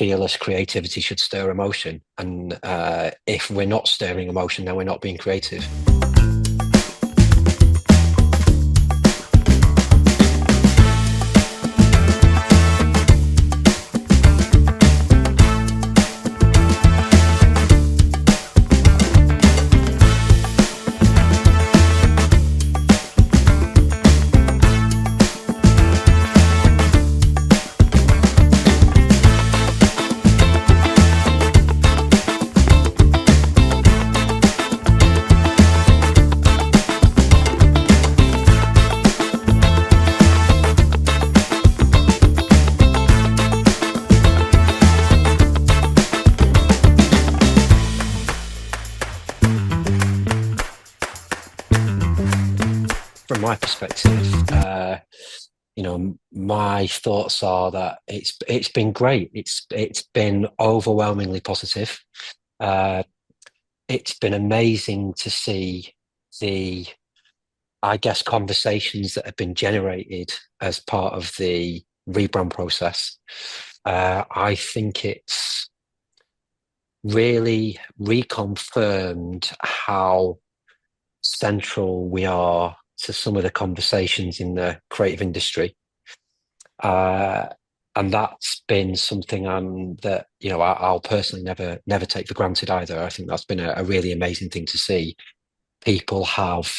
fearless creativity should stir emotion. And if we're not stirring emotion, then we're not being creative. From my perspective, my thoughts are that it's been great. It's been overwhelmingly positive. It's been amazing to see the, I guess, conversations that have been generated as part of the rebrand process. I think it's really reconfirmed how central we are to some of the conversations in the creative industry. And that's been something that I'll personally never take for granted either. I think that's been a really amazing thing to see. People have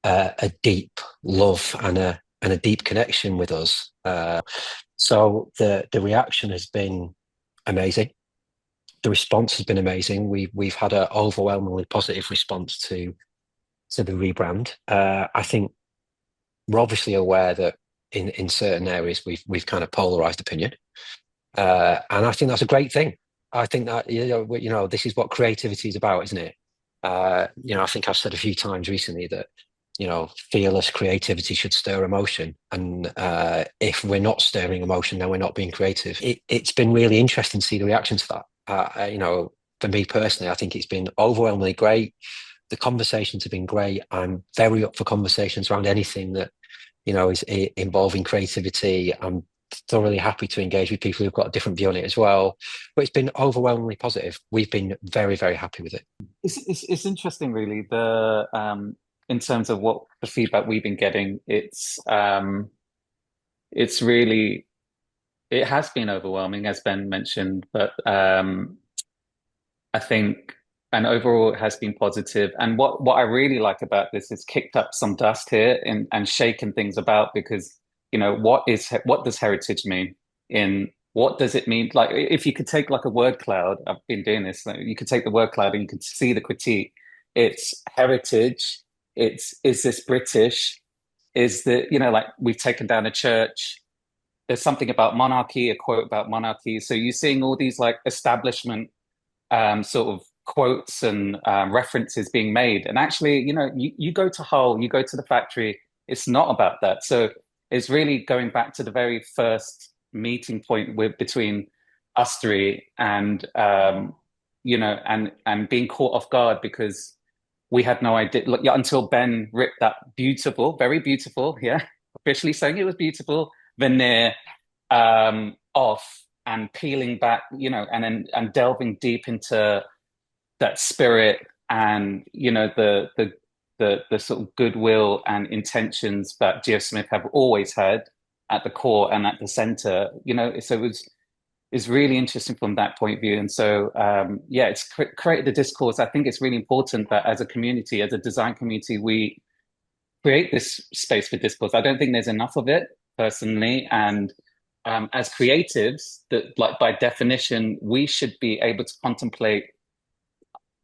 a deep love and a deep connection with us. So the reaction has been amazing. The response has been amazing. We've had an overwhelmingly positive response to the rebrand. I think we're obviously aware that in certain areas we've kind of polarized opinion, and I think that's a great thing. I think that this is what creativity is about, isn't it? I think I've said a few times recently that fearless creativity should stir emotion, and if we're not stirring emotion, then we're not being creative. It's been really interesting to see the reaction to that. For me personally, I think it's been overwhelmingly great. The conversations have been great. I'm very up for conversations around anything that is involving creativity. I'm thoroughly happy to engage with people who've got a different view on it as well. But it's been overwhelmingly positive. We've been very, very happy with it. It's interesting, really. In terms of what the feedback we've been getting, it's really, it has been overwhelming, as Ben mentioned, but I think, and overall it has been positive. And what I really like about this is kicked up some dust here and shaken things about, because what does heritage mean? In what does it mean? Like, if you could take like a word cloud, I've been doing this, like, you could take the word cloud and you could see the critique. It's heritage. Is this British? Is that, like, we've taken down a church. There's something about monarchy, a quote about monarchy. So you're seeing all these like establishment sort of quotes and references being made. And actually, you go to Hull, you go to the factory, it's not about that. So it's really going back to the very first meeting point between us three, and and being caught off guard because we had no idea, look, yeah, until Ben ripped that beautiful, very beautiful, yeah, officially saying it was beautiful, veneer off, and peeling back, and delving deep into that spirit, and the sort of goodwill and intentions that Smith have always had at the core and at the center. So it's really interesting from that point of view. And so it's created the discourse. I think it's really important that as a community, as a design community, we create this space for discourse. I don't think there's enough of it personally, and as creatives, that, like, by definition, we should be able to contemplate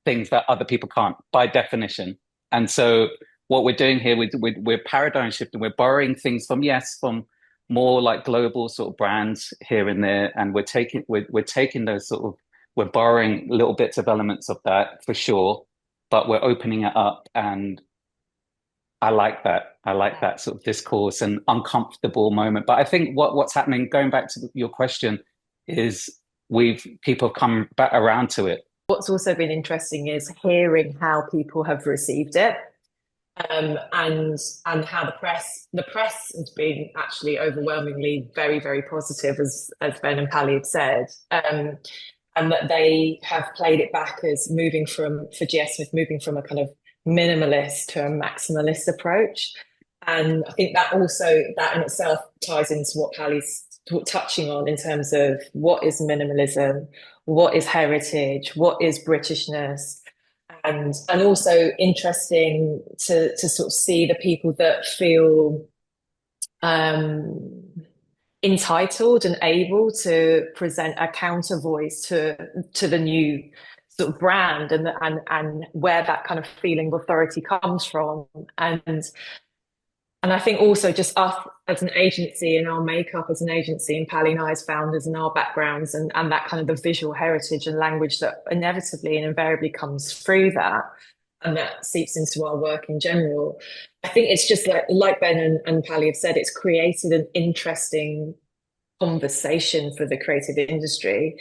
things that other people can't, by definition. And so what we're doing here, we're paradigm shifting. We're borrowing things from more like global sort of brands here and there, and we're taking those sort of, we're borrowing little bits of elements of that for sure, but we're opening it up. And I like that. I like that sort of discourse and uncomfortable moment. But I think what's happening, going back to your question, is people have come back around to it. What's also been interesting is hearing how people have received it. and how the press has been actually overwhelmingly very, very positive, as Ben and Pali have said. And that they have played it back as moving from, for GS Smith, moving from a kind of minimalist to a maximalist approach. And I think that also, that in itself ties into what Pali's touching on in terms of what is minimalism, what is heritage, what is Britishness, and also interesting to sort of see the people that feel um, entitled and able to present a counter voice to the new sort of brand, and where that kind of feeling of authority comes from. And I think also just us as an agency and our makeup as an agency, and Pally and I as founders and our backgrounds, and that kind of the visual heritage and language that inevitably and invariably comes through that, and that seeps into our work in general. I think it's just like Ben and Pally have said, it's created an interesting conversation for the creative industry.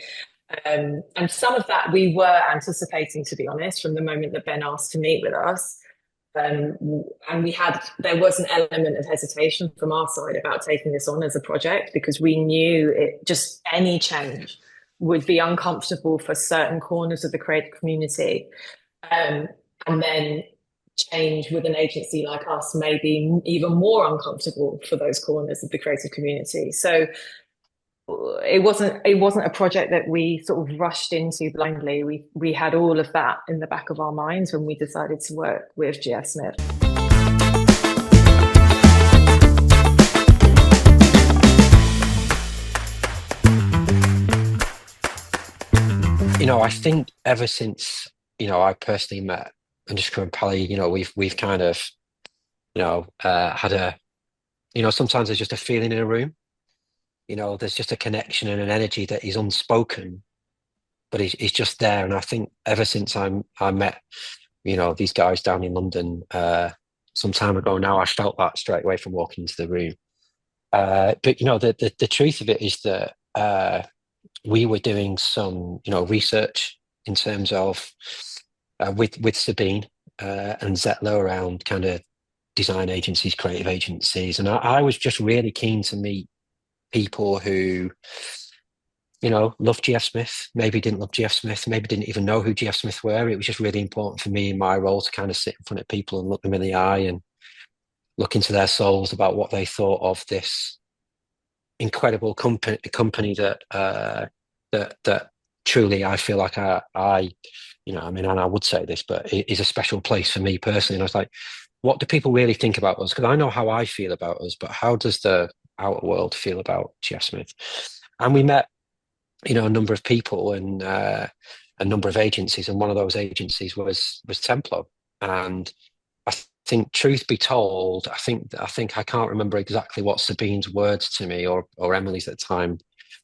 And some of that we were anticipating, to be honest, from the moment that Ben asked to meet with us. And there was an element of hesitation from our side about taking this on as a project, because we knew just any change would be uncomfortable for certain corners of the creative community. And then change with an agency like us may be even more uncomfortable for those corners of the creative community. So it wasn't a project that we sort of rushed into blindly. We had all of that in the back of our minds when we decided to work with GF Smith. I think ever since, I personally met Anoushka and Pali, we've kind of, had sometimes there's just a feeling in a room. There's just a connection and an energy that is unspoken, but it's just there. And I think ever since I met, these guys down in London some time ago now, I felt that straight away from walking into the room. But the truth of it is that we were doing some research in terms of with Sabine and Zetler around kind of design agencies, creative agencies, and I was just really keen to meet people who, loved GF Smith, maybe didn't love GF Smith, maybe didn't even know who GF Smith were. It was just really important for me in my role to kind of sit in front of people and look them in the eye and look into their souls about what they thought of this incredible company that truly I feel like and I would say this, but it is a special place for me personally. And I was like, what do people really think about us? Because I know how I feel about us, but how does the outer world feel about GF Smith? And we met, a number of people and a number of agencies, and one of those agencies was TEMPLO. And I think, truth be told, I think I can't remember exactly what Sabine's words to me or Emily's at the time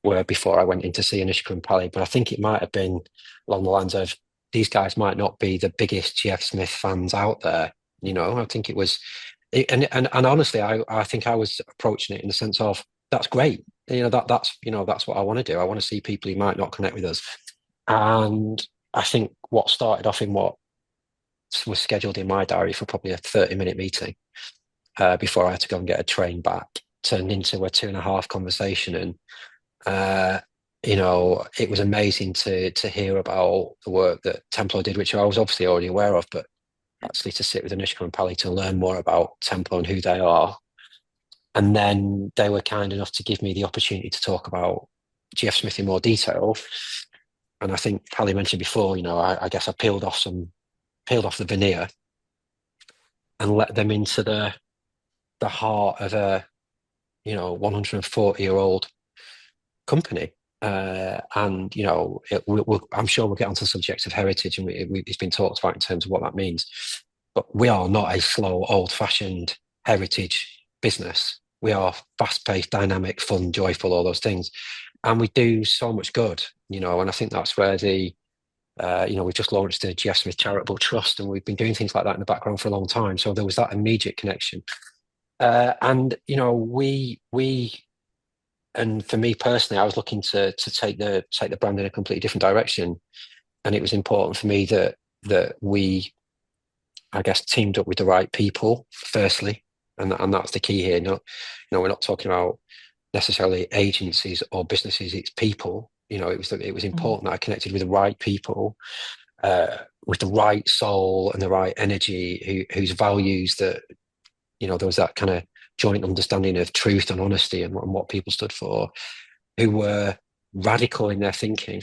were before I went in to see Anoushka and Pali, but I think it might have been along the lines of, these guys might not be the biggest GF Smith fans out there. I think it was, and honestly, I think I was approaching it in the sense of, that's great. That's what I want to do. I want to see people who might not connect with us. And I think what started off in what was scheduled in my diary for probably a 30-minute meeting before I had to go and get a train back turned into a 2.5 conversation. And it was amazing to hear about the work that TEMPLO did, which I was obviously already aware of, but actually to sit with Anoushka and Pali to learn more about TEMPLO and who they are. And then they were kind enough to give me the opportunity to talk about GF Smith in more detail. And I think Pali mentioned before, I guess I peeled off the veneer and let them into the heart of a 140-year-old company. And I'm sure we'll get onto the subject of heritage, and it's been talked about in terms of what that means. But we are not a slow, old-fashioned heritage business. We are fast-paced, dynamic, fun, joyful, all those things, and we do so much good. And I think that's where we've just launched the GF Smith Charitable Trust, and we've been doing things like that in the background for a long time. So there was that immediate connection, and and for me personally, I was looking to take the brand in a completely different direction, and it was important for me that we I guess, teamed up with the right people, firstly. And that's the key here. We're not talking about necessarily agencies or businesses, it's people. It was important that I connected with the right people, with the right soul and the right energy, whose values that, there was that kind of joint understanding of truth and honesty and what people stood for, who were radical in their thinking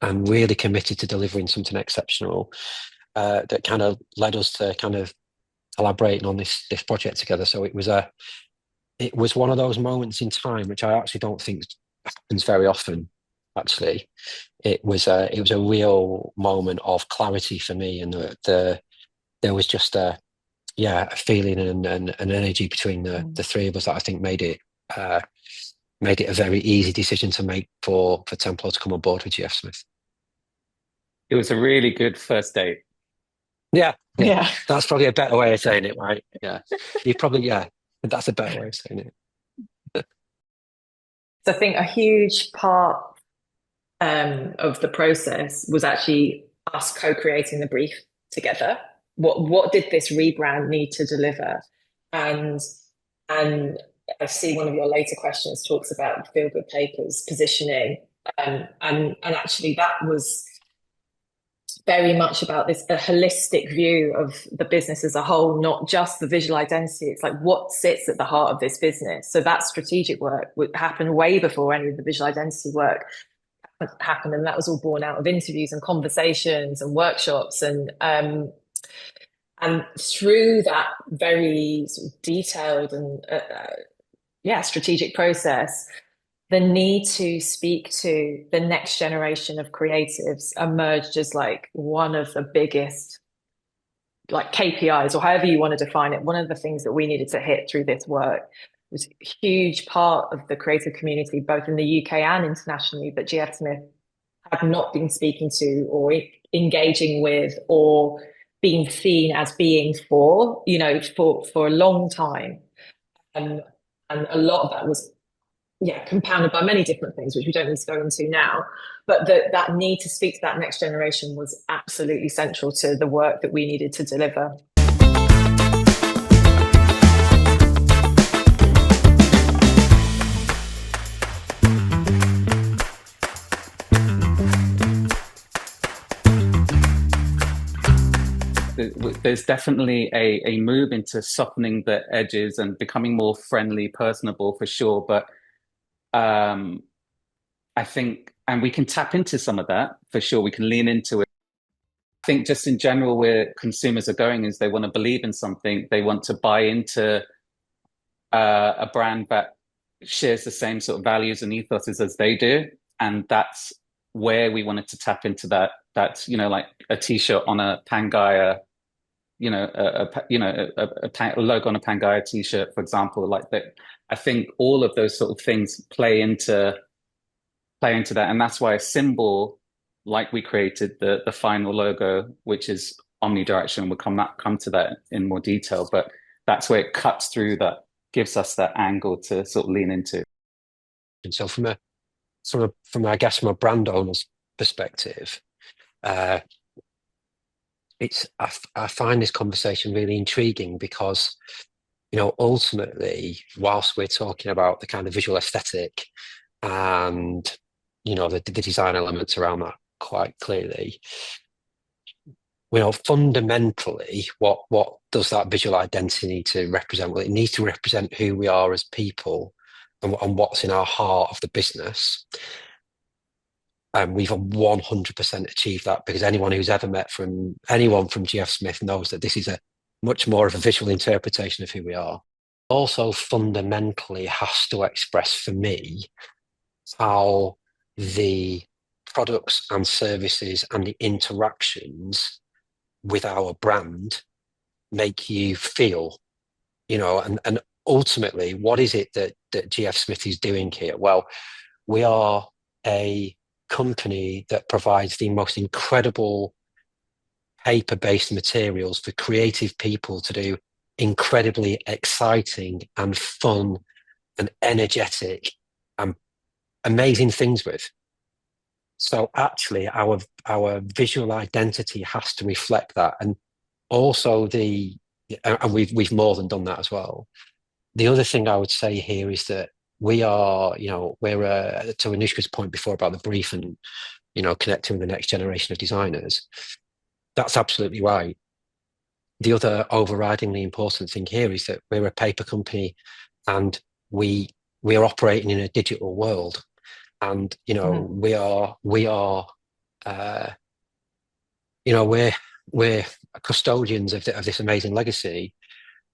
and really committed to delivering something exceptional, that kind of led us to kind of collaborating on this project together. So it was one of those moments in time which I actually don't think happens very often. Actually, it was a real moment of clarity for me, and there was just a feeling and an energy between the three of us that I think made it a very easy decision to make for TEMPLO to come on board with GF Smith. It was a really good first date. Yeah. That's probably a better way of saying it, right? Yeah. That's a better way of saying it. So I think a huge part of the process was actually us co-creating the brief together. What did this rebrand need to deliver? And I see one of your later questions talks about Feel Good Papers positioning, and actually that was very much about a holistic view of the business as a whole, not just the visual identity. It's like what sits at the heart of this business. So that strategic work would happen way before any of the visual identity work happened, and that was all born out of interviews and conversations and workshops, and through that very sort of detailed and strategic process, the need to speak to the next generation of creatives emerged as like one of the biggest like KPIs, or however you want to define it. One of the things that we needed to hit through this work was a huge part of the creative community, both in the UK and internationally, that GF Smith had not been speaking to or engaging with or being seen as being for a long time. And a lot of that was compounded by many different things, which we don't need to go into now. But that need to speak to that next generation was absolutely central to the work that we needed to deliver. There's definitely a move into softening the edges and becoming more friendly, personable for sure. But I think, and we can tap into some of that for sure. We can lean into it. I think just in general, where consumers are going is they want to believe in something. They want to buy into a brand that shares the same sort of values and ethos as they do. And that's where we wanted to tap into that. That's, like a t-shirt on a Pangaea, a logo on a Pangaea t-shirt, for example, like that. I think all of those sort of things play into that. And that's why a symbol like we created the final logo, which is omnidirectional. We'll come to that in more detail, but that's where it cuts through, that gives us that angle to sort of lean into. And so from a brand owner's perspective, I find this conversation really intriguing because, ultimately, whilst we're talking about the kind of visual aesthetic and, the design elements around that quite clearly, fundamentally, what does that visual identity need to represent? Well, it needs to represent who we are as people and what's in our heart of the business. And we've 100% achieved that, because anyone who's ever met anyone from GF Smith knows that this is a much more of a visual interpretation of who we are. Also fundamentally has to express for me how the products and services and the interactions with our brand make you feel, and ultimately, what is it that GF Smith is doing here? Well, we are a company that provides the most incredible paper-based materials for creative people to do incredibly exciting and fun and energetic and amazing things with. So actually our visual identity has to reflect that. And also and we've more than done that as well. The other thing I would say here is that we are, we're to Anoushka's point before about the brief and connecting with the next generation of designers. That's absolutely right. The other overridingly important thing here is that we're a paper company, and we are operating in a digital world, and we are we're custodians of this amazing legacy.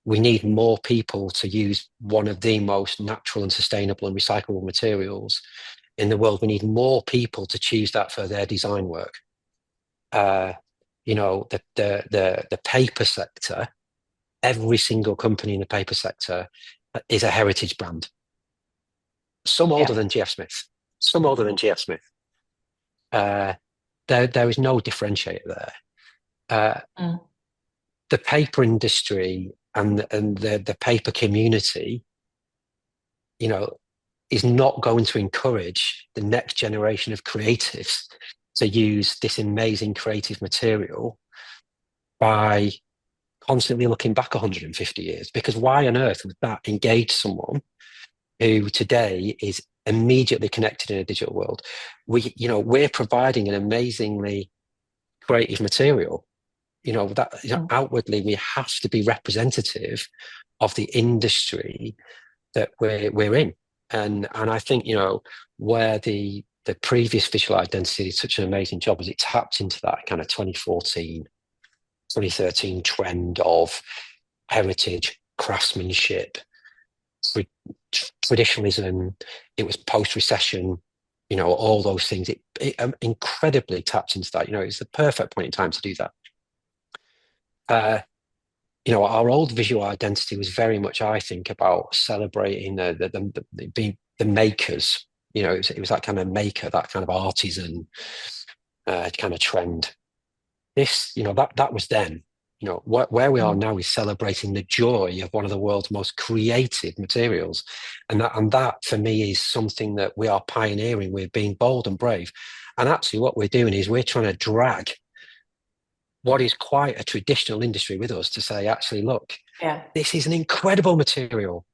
We need more people to use one of the most natural and sustainable and recyclable materials in the world. We need more people to choose that for their design work. The paper sector, every single company in the paper sector is a heritage brand. Some older than GF Smith. Some older than GF Smith. There is no differentiator there. The paper industry and the paper community, is not going to encourage the next generation of creatives to use this amazing creative material by constantly looking back 150 years. Because why on earth would that engage someone who today is immediately connected in a digital world? We're providing an amazingly creative material. Outwardly we have to be representative of the industry that we're in, and I think where the previous visual identity did such an amazing job is it tapped into that kind of 2014 2013 trend of heritage, craftsmanship, traditionalism. It was post-recession, all those things. It incredibly tapped into that. It's the perfect point in time to do that. Our old visual identity was very much, I think, about celebrating the makers. It was that kind of maker, that kind of artisan kind of trend. This, that was then. Where we are now is celebrating the joy of one of the world's most creative materials, and that for me is something that we are pioneering. We're being bold and brave, and actually, what we're doing is we're trying to drag what is quite a traditional industry with us to say, actually, look, this is an incredible material.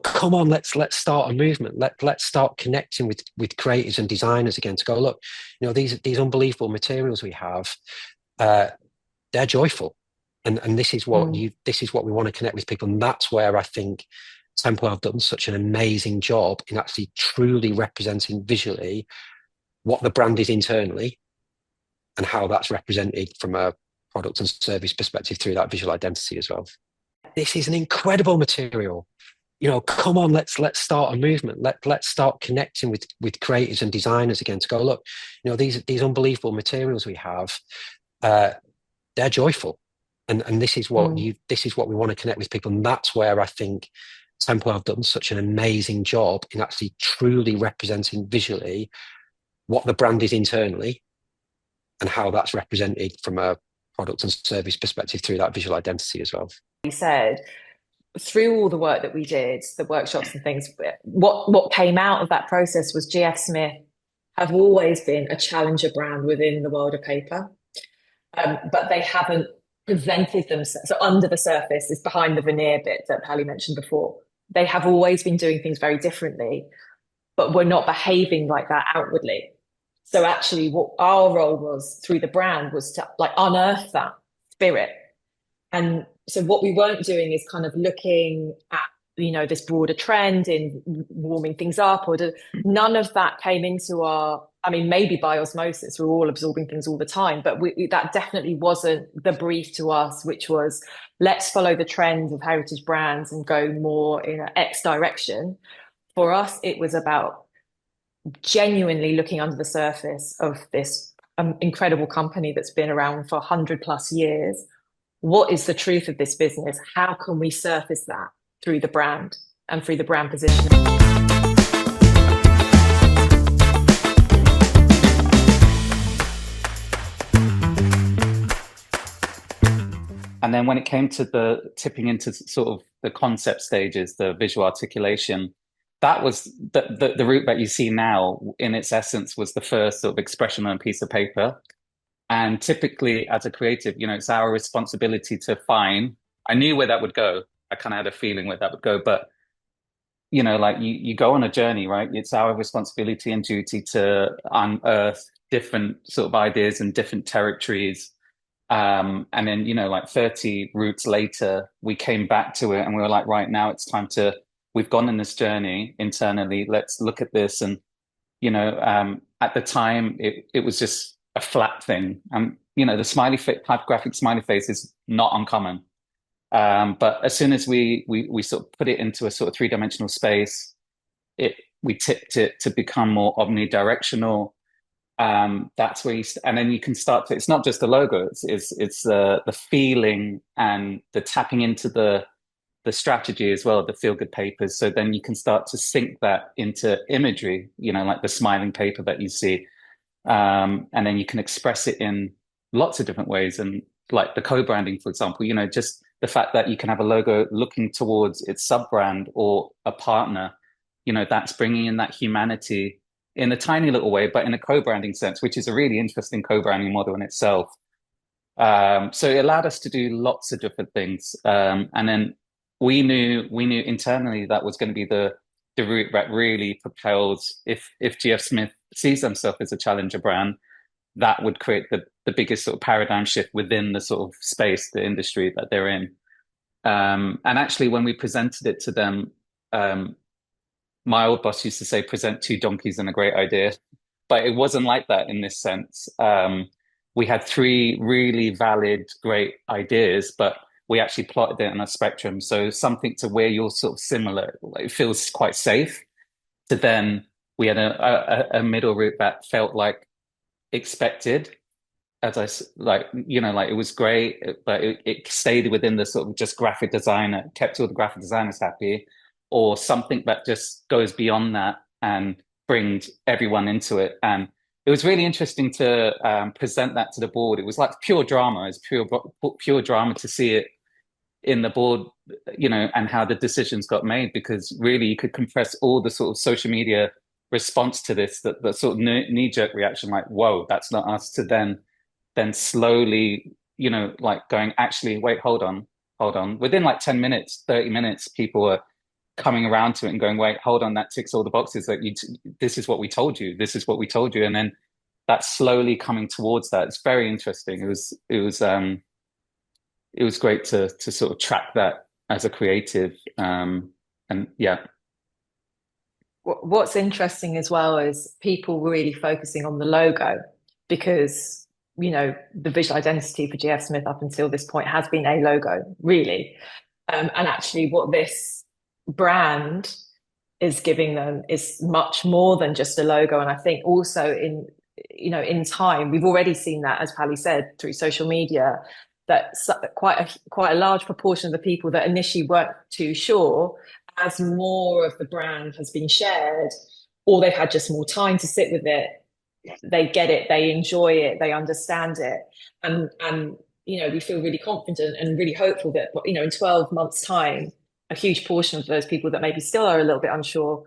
Come on, let's start a movement. Let's start connecting with creators and designers again to go, look, these unbelievable materials we have, they're joyful. And this is what we want to connect with people. And that's where I think TEMPLO have done such an amazing job in actually truly representing visually what the brand is internally and how that's represented from a product and service perspective through that visual identity as well. This is an incredible material. Come on, let's start a movement. Let's start connecting with creators and designers again to go, look, these unbelievable materials we have, they're joyful. And this is what we want to connect with people. And that's where I think TEMPLO have done such an amazing job in actually truly representing visually what the brand is internally and how that's represented from a product and service perspective through that visual identity as well. You said, through all the work that we did, the workshops and things, what came out of that process was GF Smith have always been a challenger brand within the world of paper, but they haven't presented themselves. So under the surface is behind the veneer bit that Pali mentioned before. They have always been doing things very differently, but we're not behaving like that outwardly. So actually what our role was through the brand was to unearth that spirit. And so what we weren't doing is kind of looking at, this broader trend in warming things up, none of that came into maybe by osmosis, we're all absorbing things all the time, but that definitely wasn't the brief to us, which was, let's follow the trend of heritage brands and go more in an X direction. For us, it was about genuinely looking under the surface of this incredible company that's been around for 100+ years. What is the truth of this business? How can we surface that through the brand and through the brand positioning? And then when it came to the tipping into sort of the concept stages, the visual articulation, that was the route that you see now in its essence was the first sort of expression on a piece of paper. And typically as a creative, it's our responsibility to find, I knew where that would go. I kind of had a feeling where that would go, but like you go on a journey, right? It's our responsibility and duty to unearth different sort of ideas and different territories. And then, like 30 routes later, we came back to it and we were like, right, now it's time we've gone in this journey internally. Let's look at this. And, at the time it was just a flat thing. And, the smiley face, typographic smiley face is not uncommon. But as soon as we sort of put it into a sort of three-dimensional space, we tipped it to become more omnidirectional. That's where and then you can start to, it's not just the logo, it's the feeling and the tapping into the strategy as well, the feel-good papers. So then you can start to sync that into imagery, like the smiling paper that you see. And then you can express it in lots of different ways. And like the co-branding, for example, just the fact that you can have a logo looking towards its sub-brand or a partner, that's bringing in that humanity in a tiny little way, but in a co-branding sense, which is a really interesting co-branding model in itself. So it allowed us to do lots of different things. And then we knew internally that was going to be the route that really propels, if GF Smith sees themselves as a challenger brand, that would create the biggest sort of paradigm shift within the sort of space, the industry that they're in. And actually, when we presented it to them, my old boss used to say, present two donkeys and a great idea. But it wasn't like that in this sense. We had three really valid, great ideas, but we actually plotted it on a spectrum. So something to where you're sort of similar, it feels quite safe. To then we had a middle route that felt like expected, as it was great, but it stayed within the sort of just graphic designer, kept all the graphic designers happy, or something that just goes beyond that and brings everyone into it. And it was really interesting to present that to the board. It was like pure drama. It's pure drama to see it in the board, and how the decisions got made, because really you could compress all the sort of social media response to this, that the sort of knee-jerk reaction, like, whoa, that's not us, to then slowly, like going, actually, wait, hold on. Within like 10 minutes, 30 minutes, people were coming around to it and going, wait, hold on, that ticks all the boxes. That this is what we told you. This is what we told you. And then that's slowly coming towards that. It's very interesting. It was great to sort of track that as a creative. And yeah. What's interesting as well is people were really focusing on the logo, because the visual identity for GF Smith up until this point has been a logo, really. And actually what this brand is giving them is much more than just a logo. And I think also in time, we've already seen that, as Pali said, through social media, that quite a large proportion of the people that initially weren't too sure, as more of the brand has been shared, or they've had just more time to sit with it, they get it, they enjoy it, they understand it. And we feel really confident and really hopeful that, in 12 months' time, a huge portion of those people that maybe still are a little bit unsure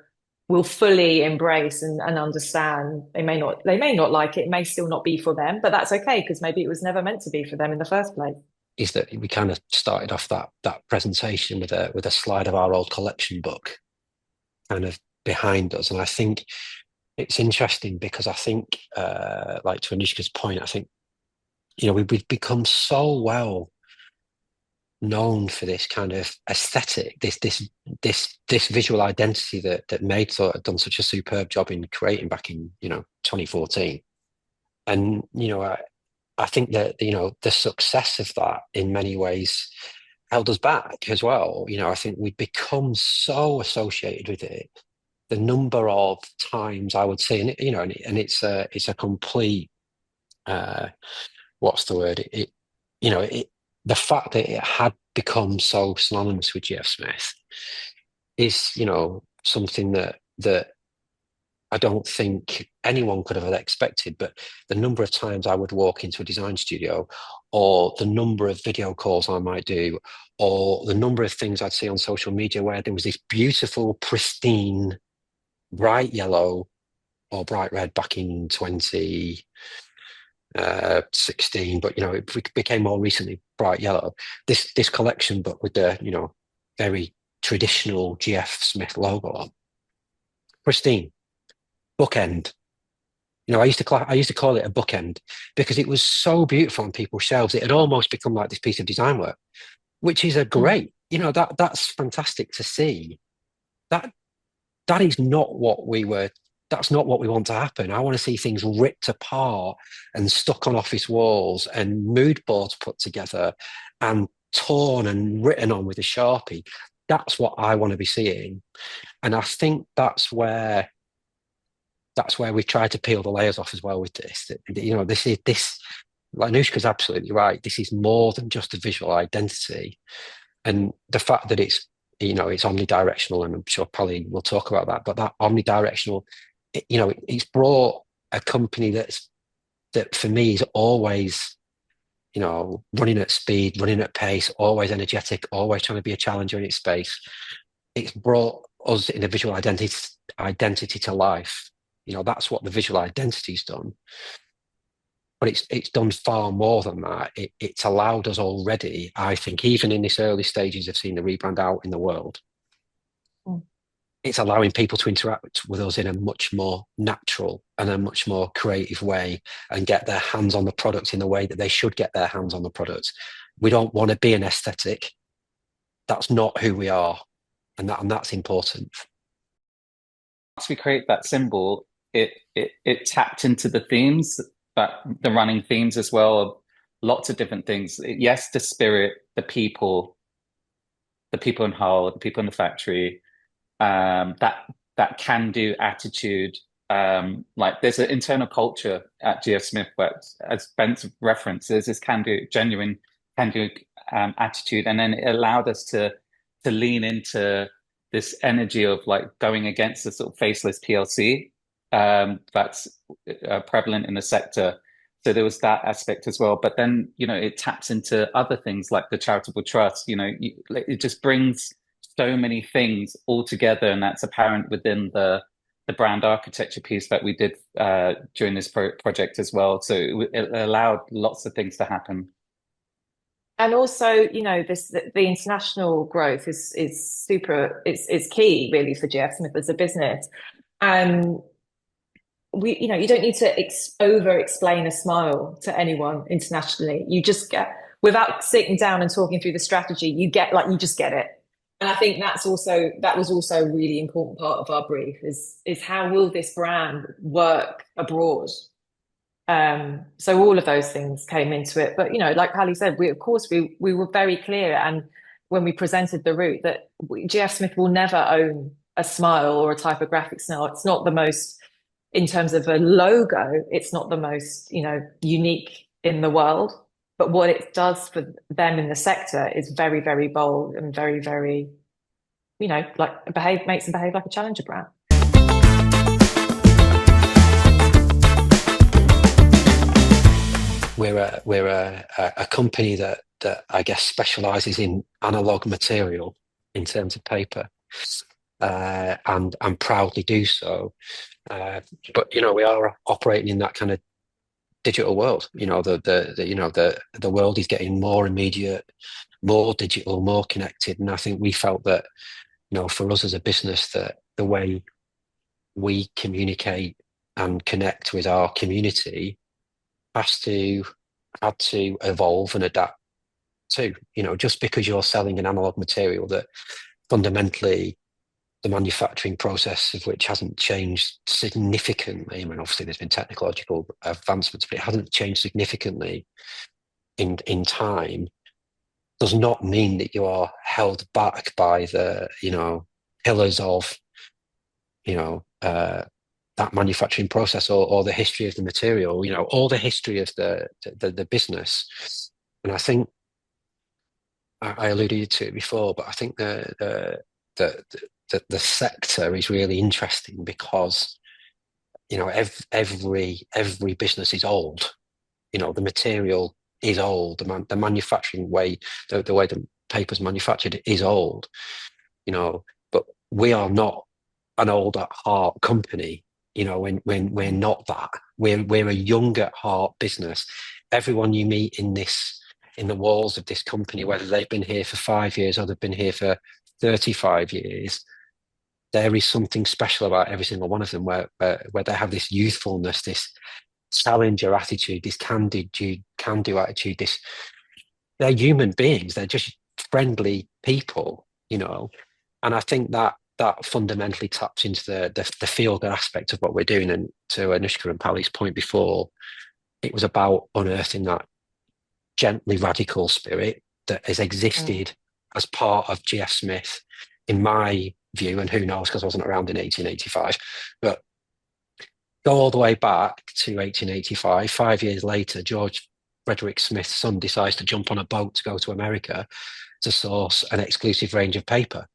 will fully embrace and understand. They may not like it, it may still not be for them, but that's okay, because maybe it was never meant to be for them in the first place. Is that we kind of started off that presentation with a slide of our old collection book kind of behind us. And I think it's interesting because I think, like to Anoushka's point, I think, we've become so well known for this kind of aesthetic, this visual identity that Maid thought had done such a superb job in creating back in 2014. And I think that the success of that in many ways held us back as well. I think we'd become so associated with it. The number of times I would say, and it's a complete what's the word? The fact that it had become so synonymous with GF Smith is, something that I don't think anyone could have expected. But the number of times I would walk into a design studio, or the number of video calls I might do, or the number of things I'd see on social media where there was this beautiful, pristine, bright yellow or bright red back in 20, 16, but it became more recently bright yellow. This collection book with the very traditional GF Smith logo on, pristine, bookend. I used to call it a bookend because it was so beautiful on people's shelves. It had almost become like this piece of design work, which is a great, that's fantastic to see. That is not what we were. That's not what we want to happen. I want to see things ripped apart and stuck on office walls and mood boards put together and torn and written on with a Sharpie. That's what I want to be seeing. And I think that's where we try to peel the layers off as well with this. This like Anoushka's absolutely right. This is more than just a visual identity. And the fact that it's omnidirectional, and I'm sure Pali will talk about that, but that omnidirectional, it's brought a company that for me is always, running at speed, running at pace, always energetic, always trying to be a challenger in its space. It's brought us in a visual identity to life. That's what the visual identity's done. But it's done far more than that. It's allowed us already, I think, even in this early stages of seeing the rebrand out in the world, it's allowing people to interact with us in a much more natural and a much more creative way and get their hands on the product in the way that they should get their hands on the product. We don't want to be an aesthetic. That's not who we are. And that's important. Once we create that symbol, it tapped into the themes, but the running themes as well, of lots of different things. Yes, the spirit, the people in Hull, the people in the factory, that can-do attitude. Like there's an internal culture at GF Smith, but as Ben's reference, there's this genuine can-do attitude, and then it allowed us to lean into this energy of like going against the sort of faceless PLC that's prevalent in the sector. So there was that aspect as well. But then, it taps into other things like the charitable trust. It just brings so many things all together, and that's apparent within the brand architecture piece that we did during this project as well. So it allowed lots of things to happen. And also, the international growth is super. It's key really for GF Smith as a business. You don't need to over explain a smile to anyone internationally. You just get, without sitting down and talking through the strategy, you just get it. And I think that was also a really important part of our brief is how will this brand work abroad? So all of those things came into it. But, like Pali said, we were very clear. And when we presented the route that GF Smith will never own a smile or a typographic smile. It's not the most, in terms of a logo, it's not the most, unique in the world. But what it does for them in the sector is very, very bold and very, very, makes them behave like a challenger brand. We're a company that I guess specialises in analog material in terms of paper, and proudly do so. But we are operating in that kind of digital world. The world is getting more immediate, more digital, more connected, and I think we felt that for us as a business, that the way we communicate and connect with our community had to evolve and adapt too. Just because you're selling an analog material that fundamentally the manufacturing process of which hasn't changed significantly. I mean, obviously there's been technological advancements, but it hasn't changed significantly in time, does not mean that you are held back by the, pillars of, that manufacturing process or the history of the material, or the history of the business. And I think I alluded to it before, but I think the sector is really interesting because every business is old. The material is old. The manufacturing way, the way the paper's manufactured is old. But we are not an old at heart company. When we're not that. we're a young at heart business. Everyone you meet in the walls of this company, whether they've been here for 5 years or they've been here for 35 years, there is something special about every single one of them where they have this youthfulness, this challenger attitude, this can-do attitude. They're human beings. They're just friendly people, And I think that fundamentally taps into the feel-good aspect of what we're doing. And to Anoushka and Pali's point before, it was about unearthing that gently radical spirit that has existed as part of GF Smith, in my view, and who knows, because I wasn't around in 1885, but go all the way back to 1885. 5 years later, George Frederick Smith's son decides to jump on a boat to go to America to source an exclusive range of paper.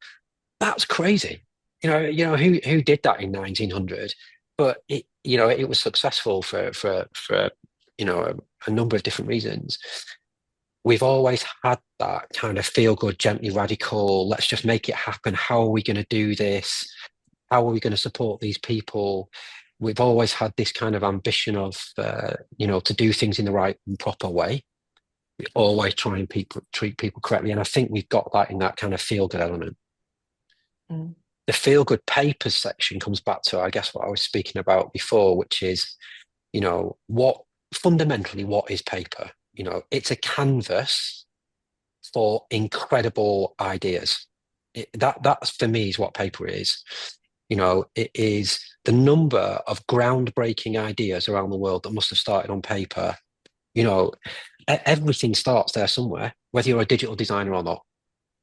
That's crazy. Who did that in 1900? But it was successful for a number of different reasons. We've always had that kind of feel good, gently radical, let's just make it happen. How are we going to do this? How are we going to support these people? We've always had this kind of ambition of, to do things in the right and proper way. We always try and treat people correctly. And I think we've got that in that kind of feel good element. The feel good papers section comes back to, I guess, what I was speaking about before, which is, fundamentally, what is paper? It's a canvas for incredible ideas. That's for me is what paper is. It is the number of groundbreaking ideas around the world that must have started on paper. Everything starts there somewhere, whether you're a digital designer or not.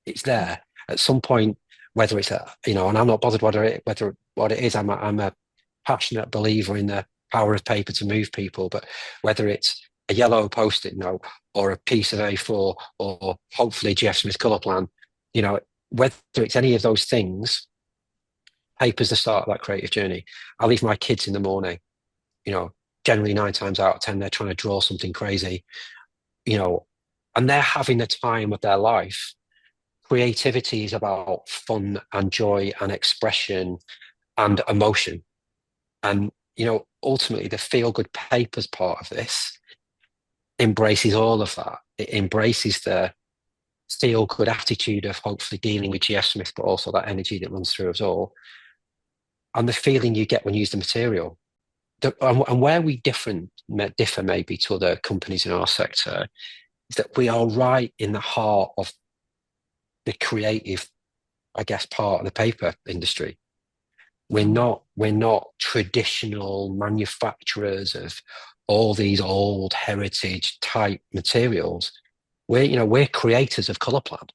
It's there at some point, whether it's and I'm not bothered what it is. I'm a passionate believer in the power of paper to move people, but whether it's a yellow post-it note or a piece of A4 or hopefully GF Smith colour plan, whether it's any of those things, paper's the start of that creative journey. I leave my kids in the morning, generally 9 times out of 10, they're trying to draw something crazy, and they're having the time of their life. Creativity is about fun and joy and expression and emotion. And, ultimately the feel-good papers part of this embraces all of that. It embraces the feel-good attitude of hopefully dealing with GF Smith, but also that energy that runs through us all. And the feeling you get when you use the material. And where we differ maybe to other companies in our sector is that we are right in the heart of the creative, I guess, part of the paper industry. We're not traditional manufacturers of all these old heritage type materials. We're creators of colour plan.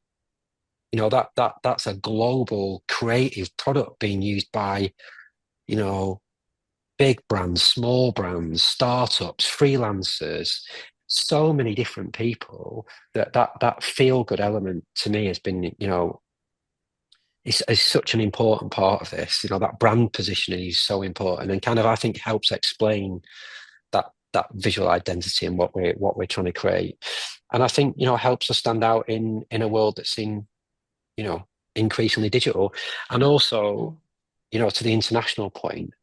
That's a global creative product being used by, big brands, small brands, startups, freelancers, so many different people. That feel good element to me has been, is such an important part of this. That brand positioning is so important and kind of, I think, helps explain that visual identity and what we're trying to create. And I think, helps us stand out in a world that's increasingly digital. And also, to the international point,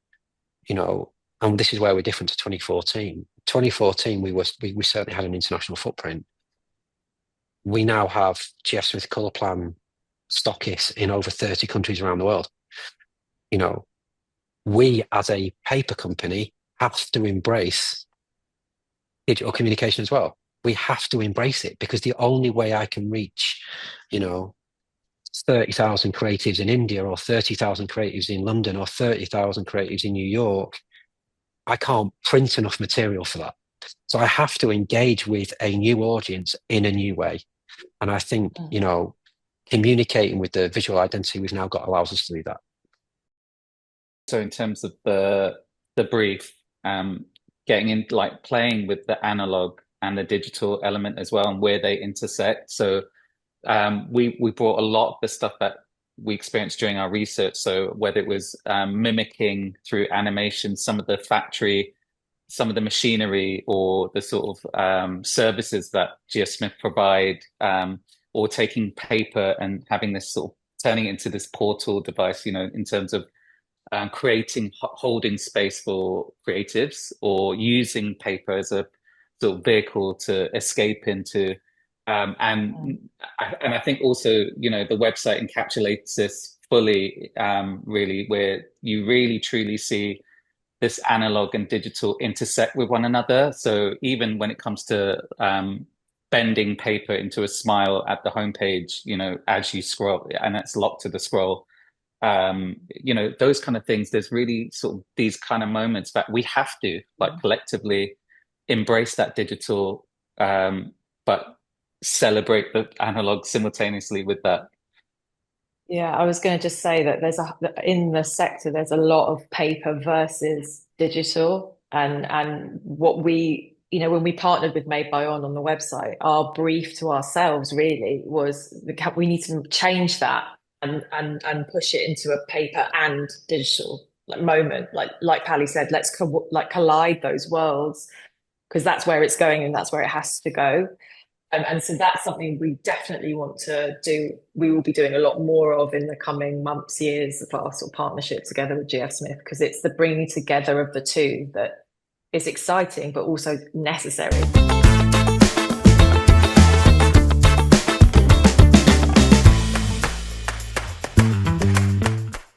and this is where we're different to 2014. 2014, we certainly had an international footprint. We now have GF Smith colour plan stockists in over 30 countries around the world. We as a paper company have to embrace digital communication as well. We have to embrace it, because the only way I can reach, 30,000 creatives in India or 30,000 creatives in London or 30,000 creatives in New York, I can't print enough material for that. So I have to engage with a new audience in a new way. And I think, communicating with the visual identity we've now got allows us to do that. So in terms of the brief, getting in, like playing with the analog and the digital element as well and where they intersect. So we brought a lot of the stuff that we experienced during our research. So whether it was mimicking through animation some of the factory, some of the machinery, or the sort of services that GF Smith provide, or taking paper and having this sort of turning it into this portal device, in terms of creating holding space for creatives, or using paper as a sort of vehicle to escape into. And I think also, you know, the website encapsulates this fully, really, where you really truly see this analog and digital intersect with one another. So even when it comes to bending paper into a smile at the homepage, you know, as you scroll, and it's locked to the scroll, you know, those kind of things, there's really sort of these kind of moments that we have to, like, collectively embrace that digital, but celebrate the analog simultaneously with that. Yeah, I was going to just say that in the sector, there's a lot of paper versus digital, and what we, you know, when we partnered with Made by On the website, our brief to ourselves really was we need to change that and push it into a paper and digital like moment, like Pali said, let's collide those worlds, because that's where it's going and that's where it has to go. And so that's something we definitely want to do. We will be doing a lot more of in the coming months, years, of our sort of partnership together with GF Smith, because it's the bringing together of the two that is exciting, but also necessary.